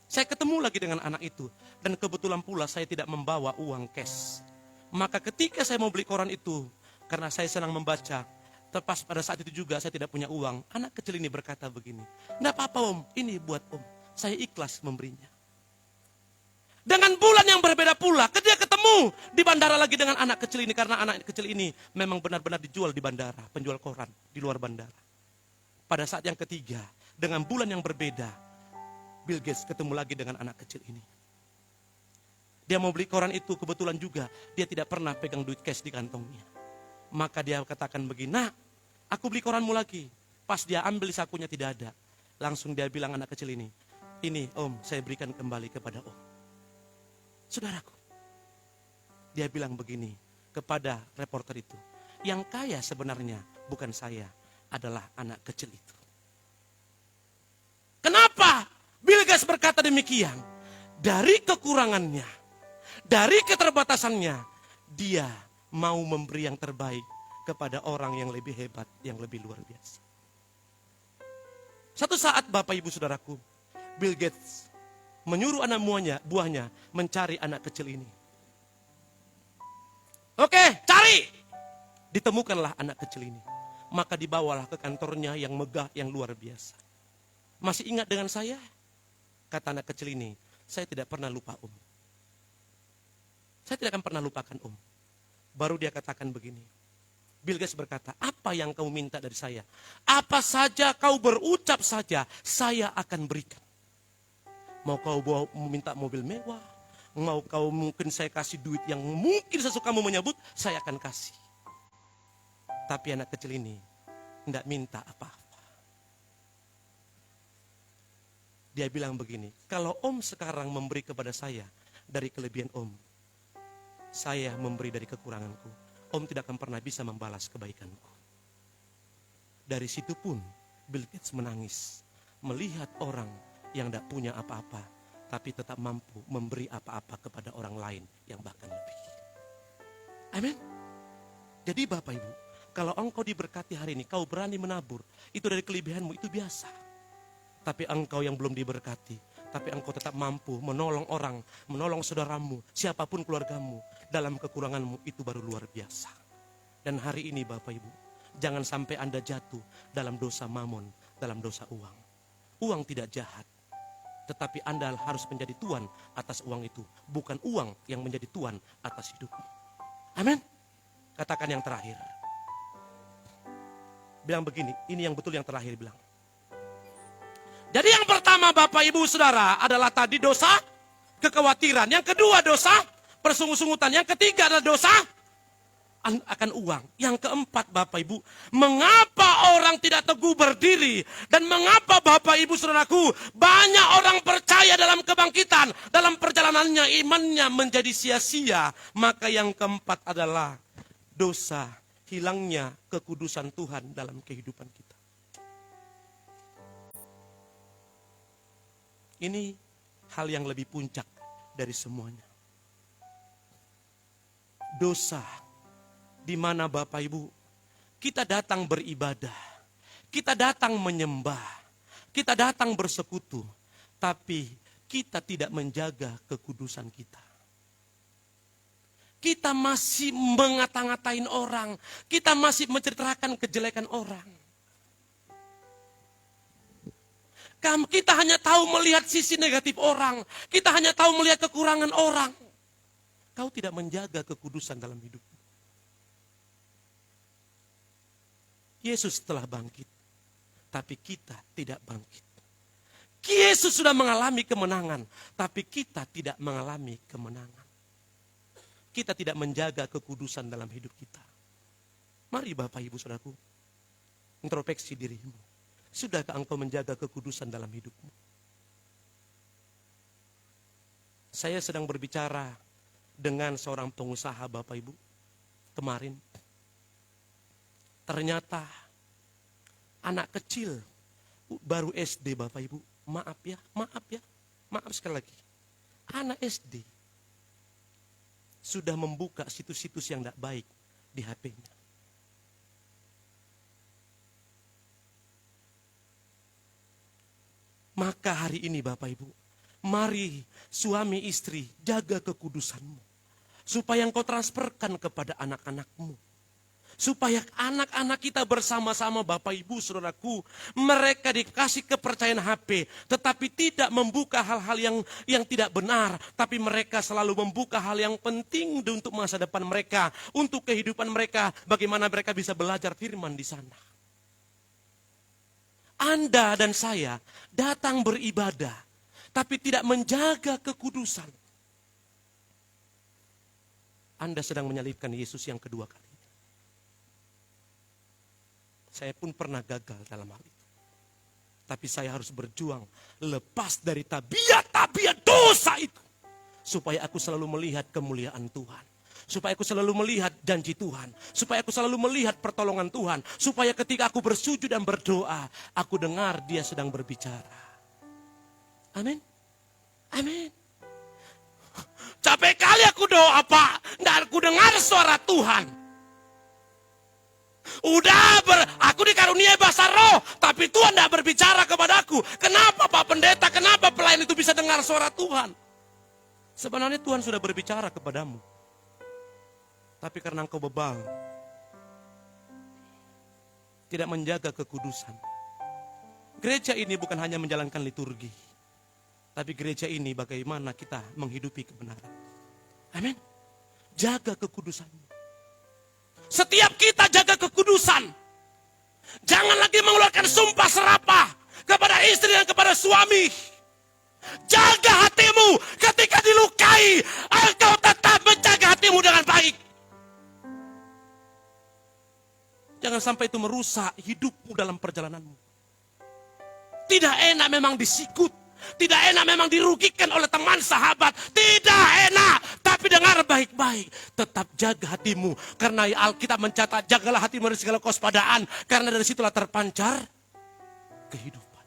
Saya ketemu lagi dengan anak itu. Dan kebetulan pula saya tidak membawa uang cash. Maka ketika saya mau beli koran itu, karena saya senang membaca, tepas pada saat itu juga saya tidak punya uang. Anak kecil ini berkata begini, "Nggak apa-apa Om, ini buat Om. Saya ikhlas memberinya." Dengan bulan yang berbeda pula, ketika ketemu di bandara lagi dengan anak kecil ini. Karena anak kecil ini memang benar-benar dijual di bandara, penjual koran di luar bandara. Pada saat yang ketiga, dengan bulan yang berbeda, Bill Gates ketemu lagi dengan anak kecil ini. Dia mau beli koran itu, kebetulan juga dia tidak pernah pegang duit cash di kantongnya. Maka dia katakan begini, "Nak, aku beli koranmu lagi." Pas dia ambil sakunya tidak ada. Langsung dia bilang anak kecil ini Om, saya berikan kembali kepada Om. Saudaraku, dia bilang begini kepada reporter itu. Yang kaya sebenarnya bukan saya, adalah anak kecil itu. Kenapa Bill Gates berkata demikian? Dari kekurangannya, dari keterbatasannya, dia mau memberi yang terbaik kepada orang yang lebih hebat, yang lebih luar biasa. Satu saat Bapak Ibu Saudaraku, Bill Gates menyuruh anak buahnya mencari anak kecil ini. Oke, cari. Ditemukanlah anak kecil ini. Maka dibawalah ke kantornya yang megah, yang luar biasa. Masih ingat dengan saya? Kata anak kecil ini, saya tidak pernah lupa Om. Saya tidak akan pernah lupakan Om. Baru dia katakan begini. Bill Gates berkata, apa yang kamu minta dari saya? Apa saja kau berucap saja, saya akan berikan. Mau kau minta mobil mewah, mau kau mungkin saya kasih duit yang mungkin sesukamu menyebut, saya akan kasih. Tapi anak kecil ini tidak minta apa-apa. Dia bilang begini, kalau Om sekarang memberi kepada saya dari kelebihan Om, saya memberi dari kekuranganku, Om tidak akan pernah bisa membalas kebaikanku. Dari situ pun Bill Gates menangis, melihat orang yang tidak punya apa-apa, tapi tetap mampu memberi apa-apa kepada orang lain yang bahkan lebih. Amin. Jadi Bapak Ibu, kalau engkau diberkati hari ini, kau berani menabur, itu dari kelebihanmu, itu biasa. Tapi engkau yang belum diberkati, tapi engkau tetap mampu menolong orang, menolong saudaramu, siapapun keluargamu, dalam kekuranganmu, itu baru luar biasa. Dan hari ini Bapak Ibu, jangan sampai Anda jatuh dalam dosa mamon, dalam dosa uang. Uang tidak jahat, tetapi Anda harus menjadi tuan atas uang itu, bukan uang yang menjadi tuan atas hidupmu. Amin. Katakan yang terakhir. Bilang begini, ini yang betul yang terakhir bilang. Jadi yang pertama Bapak Ibu Saudara adalah tadi dosa kekhawatiran. Yang kedua dosa persungut-sungutan. Yang ketiga adalah dosa akan uang. Yang keempat Bapak Ibu, mengapa orang tidak teguh berdiri? Dan mengapa Bapak Ibu Saudaraku, banyak orang percaya dalam kebangkitan, dalam perjalanannya imannya menjadi sia-sia. Maka yang keempat adalah dosa, hilangnya kekudusan Tuhan dalam kehidupan kita. Ini hal yang lebih puncak dari semuanya. Dosa di mana Bapak Ibu, kita datang beribadah, kita datang menyembah, kita datang bersekutu, tapi kita tidak menjaga kekudusan kita. Kita masih mengata-ngatain orang, kita masih menceritakan kejelekan orang. Kita hanya tahu melihat sisi negatif orang, kita hanya tahu melihat kekurangan orang. Kau tidak menjaga kekudusan dalam hidupmu. Yesus telah bangkit, tapi kita tidak bangkit. Yesus sudah mengalami kemenangan, tapi kita tidak mengalami kemenangan. Kita tidak menjaga kekudusan dalam hidup kita. Mari Bapak Ibu Saudaraku, introspeksi dirimu. Sudahkah engkau menjaga kekudusan dalam hidupmu? Saya sedang berbicara dengan seorang pengusaha Bapak Ibu kemarin. Ternyata anak kecil baru SD Bapak Ibu. Maaf ya. Maaf sekali lagi. Anak SD sudah membuka situs-situs yang tidak baik di HP-nya. Maka hari ini Bapak Ibu, mari suami istri jaga kekudusanmu. Supaya engkau transferkan kepada anak-anakmu. Supaya anak-anak kita bersama-sama Bapak Ibu Saudaraku, mereka dikasih kepercayaan HP, tetapi tidak membuka hal-hal yang tidak benar, tapi mereka selalu membuka hal yang penting untuk masa depan mereka, untuk kehidupan mereka, bagaimana mereka bisa belajar firman di sana. Anda dan saya datang beribadah, tapi tidak menjaga kekudusan. Anda sedang menyalibkan Yesus yang kedua kali. Saya pun pernah gagal dalam hal itu. Tapi saya harus berjuang lepas dari tabiat-tabiat dosa itu. supaya aku selalu melihat kemuliaan Tuhan. Supaya aku selalu melihat janji Tuhan. Supaya aku selalu melihat pertolongan Tuhan. Supaya ketika aku bersujud dan berdoa, aku dengar dia sedang berbicara. Amin. Amin. Capek kali aku doa, Pak. Dan aku dengar suara Tuhan. Aku dikaruniai bahasa roh, tapi Tuhan tidak berbicara kepadaku. Kenapa Pak Pendeta, kenapa pelayan itu bisa dengar suara Tuhan? Sebenarnya Tuhan sudah berbicara kepadamu. Tapi karena engkau bebal, tidak menjaga kekudusan. Gereja ini bukan hanya menjalankan liturgi, tapi gereja ini bagaimana kita menghidupi kebenaran. Amin. Jaga kekudusanmu. Setiap kita jaga kekudusan. Jangan lagi mengeluarkan sumpah serapah kepada istri dan kepada suami. Jaga hatimu ketika dilukai. Engkau tetap menjaga hatimu dengan baik. Jangan sampai itu merusak hidupmu dalam perjalananmu. Tidak enak memang disikut. Tidak enak memang dirugikan oleh teman sahabat. Tidak enak. Tapi dengar baik-baik. Tetap jaga hatimu. Karena Alkitab mencatat, jagalah hatimu dari segala kewaspadaan. Karena dari situlah terpancar kehidupan.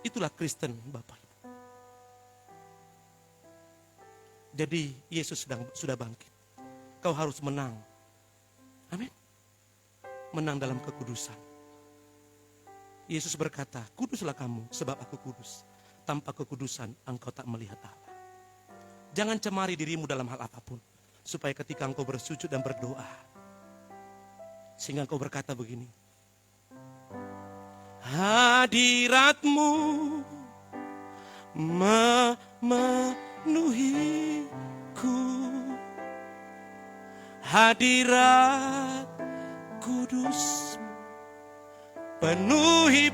Itulah Kristen Bapak Ibu. Jadi Yesus sudah bangkit. Kau harus menang. Amin. Menang dalam kekudusan. Yesus berkata, kuduslah kamu sebab aku kudus. Tanpa kekudusan engkau tak melihat Allah. Jangan cemari dirimu dalam hal apapun. Supaya ketika engkau bersujud dan berdoa, sehingga engkau berkata begini. Hadiratmu memenuhiku. Hadirat kudus penuhi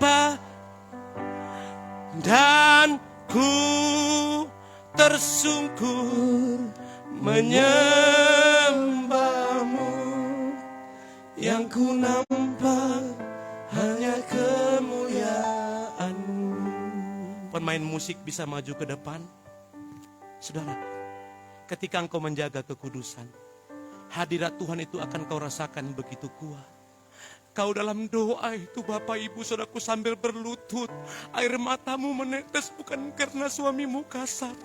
dan ku tersungkur menyembahmu. Yang ku nampak hanya kemuliaan-Mu. Pemain musik bisa maju ke depan. Saudara, ketika engkau menjaga kekudusan, hadirat Tuhan itu akan kau rasakan begitu kuat. Kau dalam doa itu Bapak Ibu Saudaraku sambil berlutut. Air matamu menetes bukan karena suamimu kasar.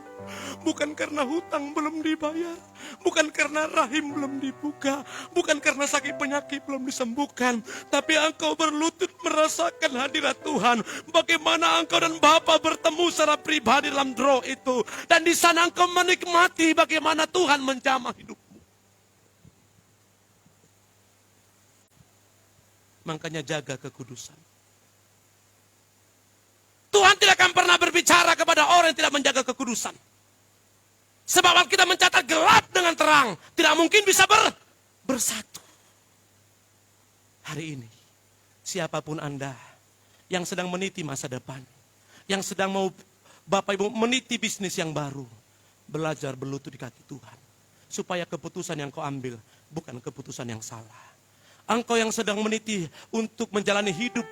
Bukan karena hutang belum dibayar. Bukan karena rahim belum dibuka. Bukan karena sakit penyakit belum disembuhkan. Tapi engkau berlutut merasakan hadirat Tuhan. Bagaimana engkau dan Bapa bertemu secara pribadi dalam doa itu. Dan di sana engkau menikmati bagaimana Tuhan menjamah hidup. Makanya jaga kekudusan. Tuhan tidak akan pernah berbicara kepada orang yang tidak menjaga kekudusan. Sebab kita mencatat gelap dengan terang. Tidak mungkin bisa bersatu. Hari ini, siapapun Anda yang sedang meniti masa depan. Yang sedang mau Bapak Ibu meniti bisnis yang baru. Belajar berlutut di kaki Tuhan. Supaya keputusan yang kau ambil bukan keputusan yang salah. Engkau yang sedang meniti untuk menjalani hidup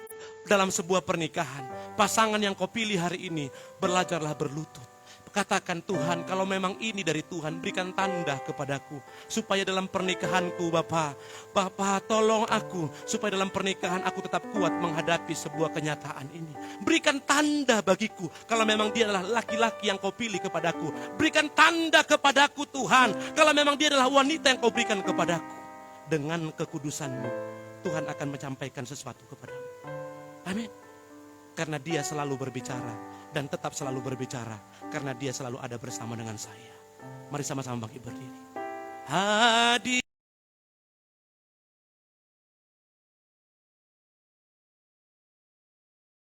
dalam sebuah pernikahan. Pasangan yang kau pilih hari ini, belajarlah berlutut. Katakan Tuhan, kalau memang ini dari Tuhan, berikan tanda kepadaku. Supaya dalam pernikahanku Bapa tolong aku. Supaya dalam pernikahan aku tetap kuat menghadapi sebuah kenyataan ini. Berikan tanda bagiku, kalau memang dia adalah laki-laki yang kau pilih kepadaku. Berikan tanda kepadaku Tuhan, kalau memang dia adalah wanita yang kau berikan kepadaku. Dengan kekudusanmu, Tuhan akan menyampaikan sesuatu kepadamu. Amin. Karena dia selalu berbicara dan tetap selalu berbicara. Karena dia selalu ada bersama dengan saya. Mari sama-sama bangkit berdiri. Hadir.